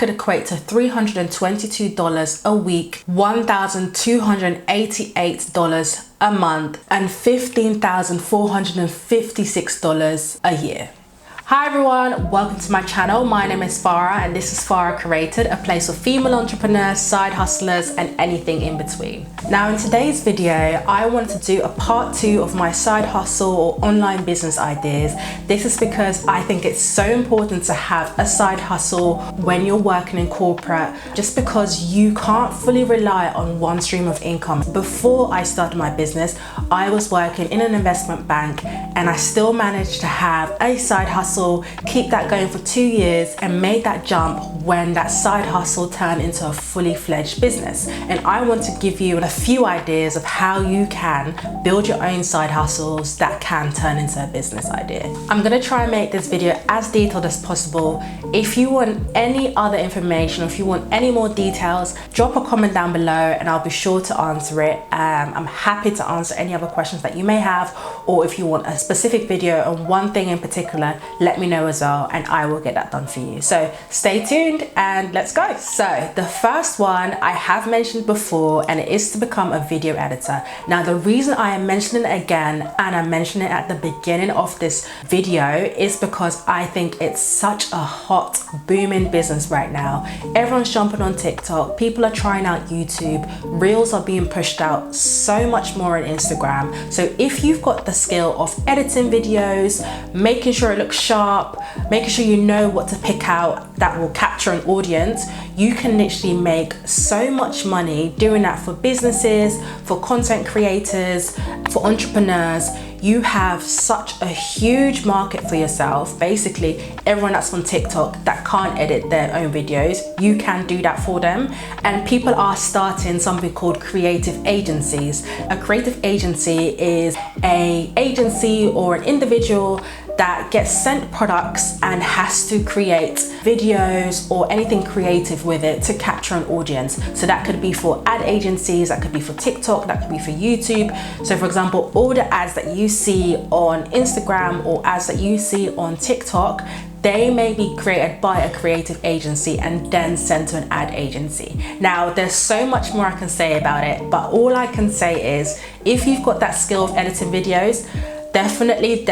that could equate to $322 a week, $1,288 a month, and $15,456 a year. Hi everyone, welcome to my channel. My name is Farah and this is Farah Created, a place for female entrepreneurs, side hustlers, and anything in between. Now in today's video, I wanted to do a part 2 of my side hustle or online business ideas. This is because I think it's so important to have a side hustle when you're working in corporate, just because you can't fully rely on one stream of income. Before I started my business, I was working in an investment bank and I still managed to have a side hustle, keep that going for 2 years, and made that jump when that side hustle turned into a fully fledged business. And I want to give you a few ideas of how you can build your own side hustles that can turn into a business idea. I'm gonna try and make this video as detailed as possible. If you want any other information, or if you want any more details, drop a comment down below and I'll be sure to answer it. I'm happy to answer any other questions that you may have, or if you want a specific video on one thing in particular, let me know as well and I will get that done for you. So stay tuned and let's go. So the first one I have mentioned before, and it is to become a video editor. Now the reason I am mentioning it again, and I mentioned it at the beginning of this video, is because I think it's such a hot booming business right now. Everyone's jumping on TikTok, people are trying out YouTube, reels are being pushed out so much more on Instagram. So if you've got the skill of editing videos, making sure it looks sharp, making sure you know what to pick out that will capture an audience, you can literally make so much money doing that for businesses, for content creators, for entrepreneurs. You have such a huge market for yourself. Basically, everyone that's on TikTok that can't edit their own videos, you can do that for them. And people are starting something called creative agencies. A creative agency is an agency or an individual that gets sent products and has to create videos or anything creative with it to capture an audience. So that could be for ad agencies, that could be for TikTok, that could be for YouTube. So for example, all the ads that you see on Instagram or ads that you see on TikTok, they may be created by a creative agency and then sent to an ad agency. Now, there's so much more I can say about it, but all I can say is if you've got that skill of editing videos, definitely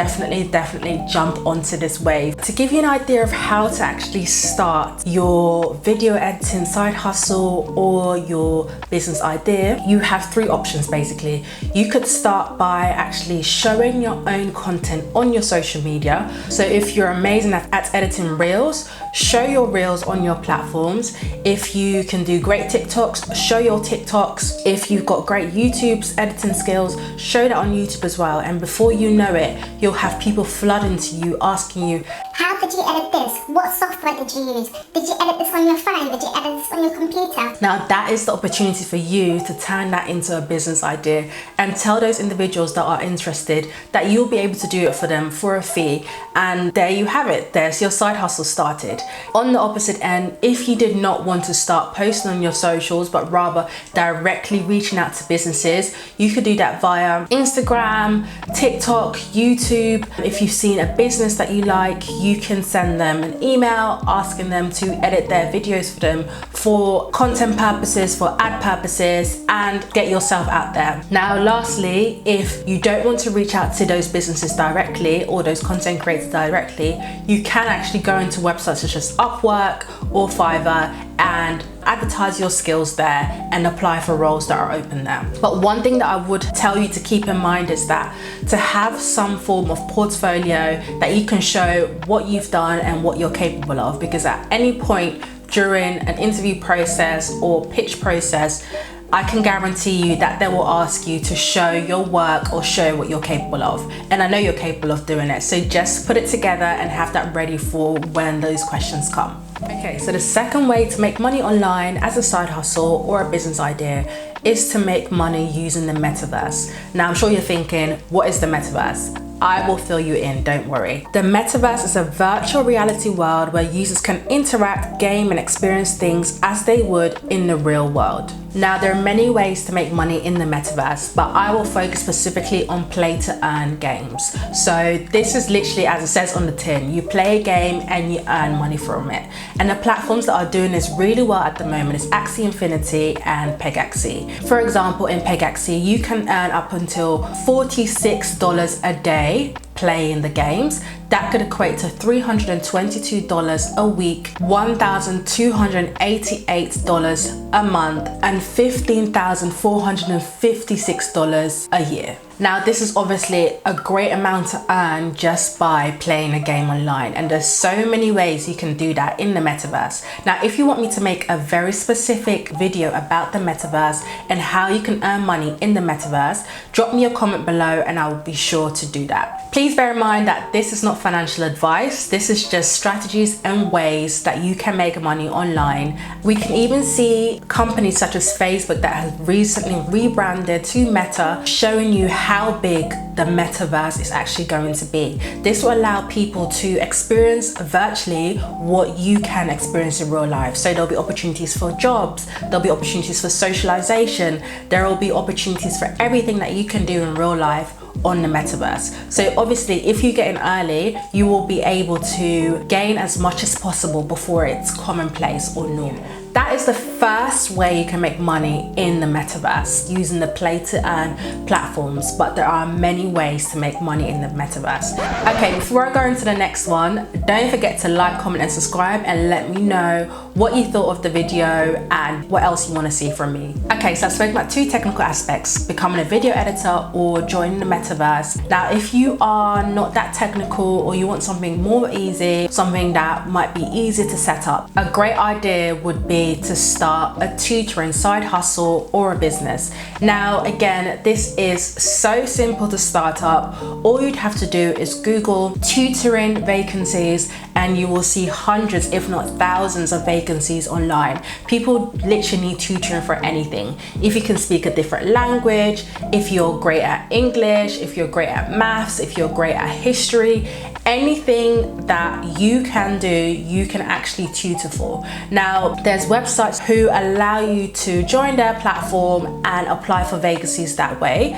jump onto this wave. To give you an idea of how to actually start your video editing side hustle or your business idea, you have 3 options basically. You could start by actually showing your own content on your social media. So if you're amazing at editing reels, show your reels on your platforms. If you can do great TikToks, show your TikToks. If you've got great YouTube's editing skills, show that on YouTube as well. And before you know it, you'll have people flooding to you, asking you, how did you edit this? What software did you use? Did you edit this on your phone? Did you edit this on your computer? Now that is the opportunity for you to turn that into a business idea and tell those individuals that are interested that you'll be able to do it for them for a fee. And there you have it. There's your side hustle started. On the opposite end, if you did not want to start posting on your socials, but rather directly reaching out to businesses, you could do that via Instagram, TikTok, YouTube. If you've seen a business that you like, you can send them an email asking them to edit their videos for them for content purposes, for ad purposes, and get yourself out there. Now, lastly, if you don't want to reach out to those businesses directly or those content creators directly, you can actually go into websites such as Upwork or Fiverr and advertise your skills there and apply for roles that are open there. But one thing that I would tell you to keep in mind is that to have some form of portfolio that you can show what you've done and what you're capable of, because at any point during an interview process or pitch process, I can guarantee you that they will ask you to show your work or show what you're capable of. And I know you're capable of doing it. So just put it together and have that ready for when those questions come. Okay, so the second way to make money online as a side hustle or a business idea is to make money using the metaverse. Now, I'm sure you're thinking, what is the metaverse? I will fill you in, don't worry. The metaverse is a virtual reality world where users can interact, game, and experience things as they would in the real world. Now, there are many ways to make money in the metaverse, but I will focus specifically on play to earn games. So this is literally, as it says on the tin, you play a game and you earn money from it. And the platforms that are doing this really well at the moment is Axie Infinity and Pegaxie. For example, in Pegaxie, you can earn up until $46 a day playing the games. That could equate to $322 a week, $1,288 a month, and $15,456 a year. Now, this is obviously a great amount to earn just by playing a game online, and there's so many ways you can do that in the metaverse. Now, if you want me to make a very specific video about the metaverse and how you can earn money in the metaverse, drop me a comment below and I will be sure to do that. Please bear in mind that this is not financial advice. This is just strategies and ways that you can make money online. We can even see companies such as Facebook that have recently rebranded to Meta, showing you how big the metaverse is actually going to be. This will allow people to experience virtually what you can experience in real life. So there'll be opportunities for jobs, there'll be opportunities for socialization, there will be opportunities for everything that you can do in real life on the metaverse. So obviously, if you get in early, you will be able to gain as much as possible before it's commonplace or normal. That is the first way you can make money in the metaverse, using the play to earn platforms, but there are many ways to make money in the metaverse. Okay, before I go into the next one, don't forget to like, comment and subscribe and let me know what you thought of the video and what else you want to see from me. Okay, so I've spoken about two technical aspects: becoming a video editor or joining the metaverse. Now, if you are not that technical or you want something more easy, something that might be easy to set up, a great idea would be to start a tutoring side hustle or a business. Now, again, this is so simple to start up. All you'd have to do is Google tutoring vacancies and you will see hundreds, if not thousands of vacancies online. People literally need tutoring for anything. If you can speak a different language, if you're great at English, if you're great at maths, if you're great at history, anything that you can do, you can actually tutor for. Now, there's websites who allow you to join their platform and apply for vacancies that way.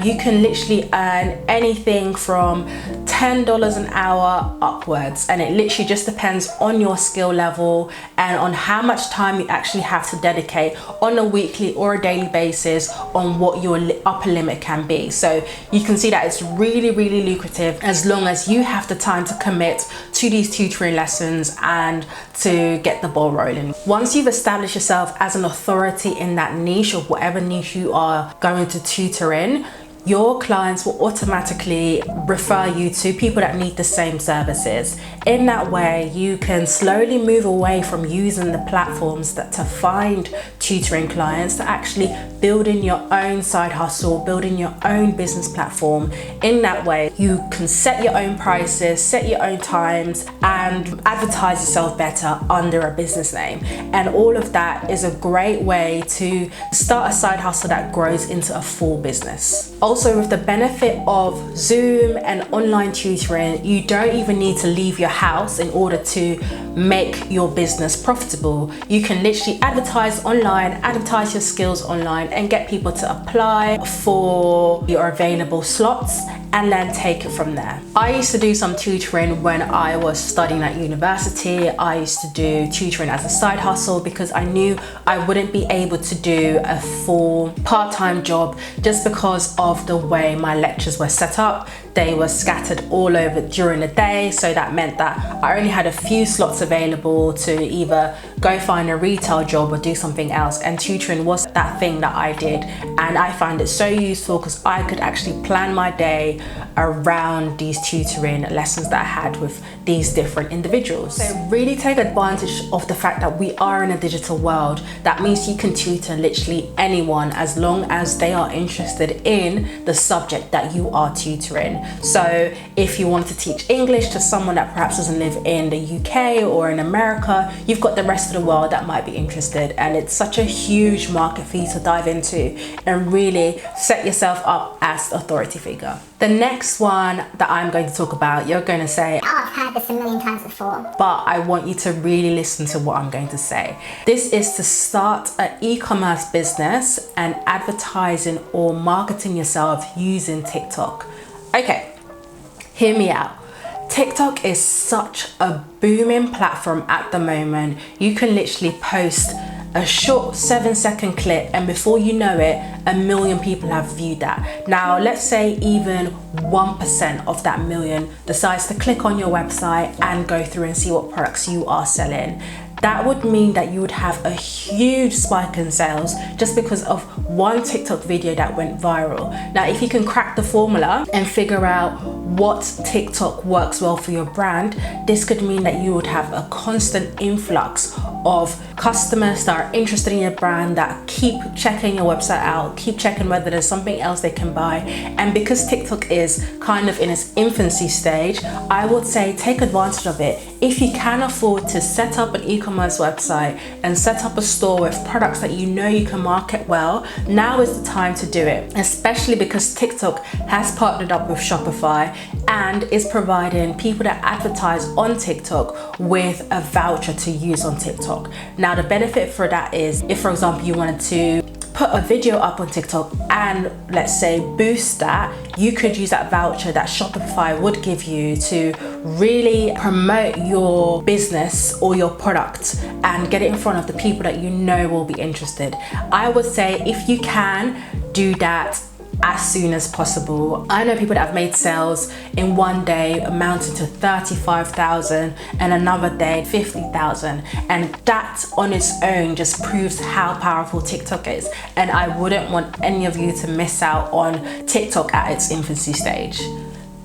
You can literally earn anything from $10 an hour upwards, and it literally just depends on your skill level and on how much time you actually have to dedicate on a weekly or a daily basis on what your upper limit can be. So you can see that it's really, really lucrative as long as you have the time to commit to these tutoring lessons and to get the ball rolling. Once you've established yourself as an authority in that niche or whatever niche you are going to tutor in, your clients will automatically refer you to people that need the same services. In that way, you can slowly move away from using the platforms to find tutoring clients to actually building your own side hustle, building your own business platform. In that way, you can set your own prices, set your own times, and advertise yourself better under a business name. And all of that is a great way to start a side hustle that grows into a full business. Also, with the benefit of Zoom and online tutoring, you don't even need to leave your house in order to make your business profitable. You can literally advertise online, advertise your skills online, and get people to apply for your available slots and then take it from there. I used to do some tutoring when I was studying at university. I used to do tutoring as a side hustle because I knew I wouldn't be able to do a full part-time job just because of the way my lectures were set up. They were scattered all over during the day, so that meant that I only had a few slots available to either go find a retail job or do something else, and tutoring was that thing that I did, and I found it so useful because I could actually plan my day around these tutoring lessons that I had with these different individuals. So really take advantage of the fact that we are in a digital world. That means you can tutor literally anyone as long as they are interested in the subject that you are tutoring. So if you want to teach English to someone that perhaps doesn't live in the UK or in America, you've got the rest of the world that might be interested, and it's such a huge market for you to dive into and really set yourself up as the authority figure. The next next one that I'm going to talk about, you're going to say, Oh, I've heard this a million times before. but I want you to really listen to what I'm going to say. This is to start an e-commerce business and advertising or marketing yourself using TikTok. Okay, hear me out. TikTok is such a booming platform at the moment. You can literally post a short 7-second clip and before you know it, 1 million people have viewed that. Now, let's say even 1% of that million decides to click on your website and go through and see what products you are selling. That would mean that you would have a huge spike in sales just because of one TikTok video that went viral. Now, if you can crack the formula and figure out what TikTok works well for your brand, this could mean that you would have a constant influx of customers that are interested in your brand, that keep checking your website out, keep checking whether there's something else they can buy. And because TikTok is kind of in its infancy stage, I would say take advantage of it. If you can afford to set up an e-commerce website and set up a store with products that you know you can market well, now is the time to do it, especially because TikTok has partnered up with Shopify and is providing people that advertise on TikTok with a voucher to use on TikTok. Now, the benefit for that is if, for example, you wanted to put a video up on TikTok and let's say boost that, you could use that voucher that Shopify would give you to really promote your business or your product and get it in front of the people that you know will be interested. I would say if you can do that as soon as possible. I know people that have made sales in one day amounting to 35,000 and another day 50,000, and that on its own just proves how powerful TikTok is. And I wouldn't want any of you to miss out on TikTok at its infancy stage.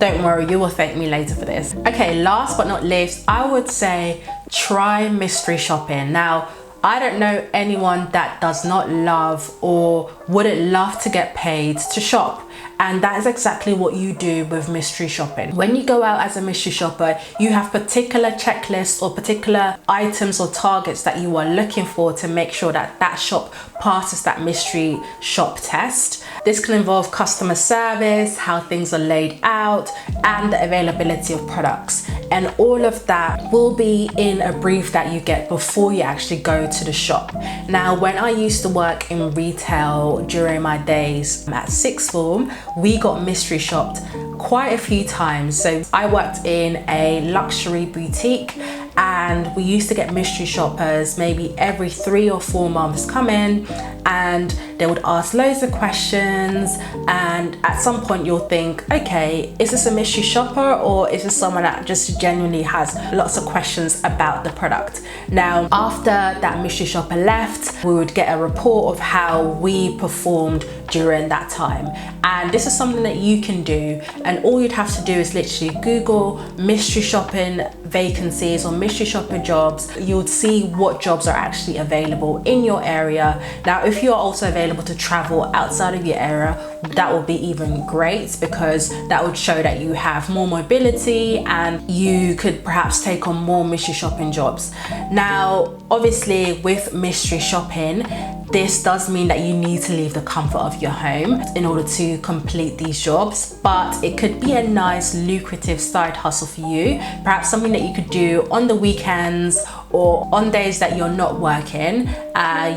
Don't worry, you will thank me later for this. Okay, last but not least, I would say try mystery shopping. Now, I don't know anyone that does not love or wouldn't love to get paid to shop. And that is exactly what you do with mystery shopping. When you go out as a mystery shopper, you have particular checklists or particular items or targets that you are looking for to make sure that that shop passes that mystery shop test. This can involve customer service, how things are laid out, and the availability of products. And all of that will be in a brief that you get before you actually go to the shop. Now, when I used to work in retail during my days at sixth form, we got mystery shopped quite a few times. So I worked in a luxury boutique and we used to get mystery shoppers maybe every 3 or 4 months come in, and they would ask loads of questions, and at some point you'll think, okay, is this a mystery shopper or is this someone that just genuinely has lots of questions about the product? Now, after that mystery shopper left, we would get a report of how we performed during that time. And this is something that you can do, and all you'd have to do is literally Google mystery shopping vacancies or mystery shopper jobs. You'll see what jobs are actually available in your area. Now, if you're also available to travel outside of your area, that will be even great, because that would show that you have more mobility and you could perhaps take on more mystery shopping jobs. Now, obviously with mystery shopping, this does mean that you need to leave the comfort of your home in order to complete these jobs, but it could be a nice lucrative side hustle for you, perhaps something that you could do on the weekends or on days that you're not working.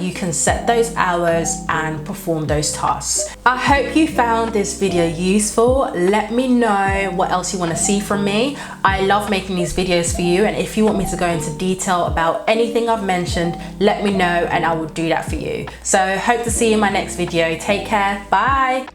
You can set those hours and perform those tasks. I hope you found this video useful. Let me know what else you want to see from me. I love making these videos for you, and if you want me to go into detail about anything I've mentioned, let me know and I will do that for you. So hope to see you in my next video. Take care. Bye.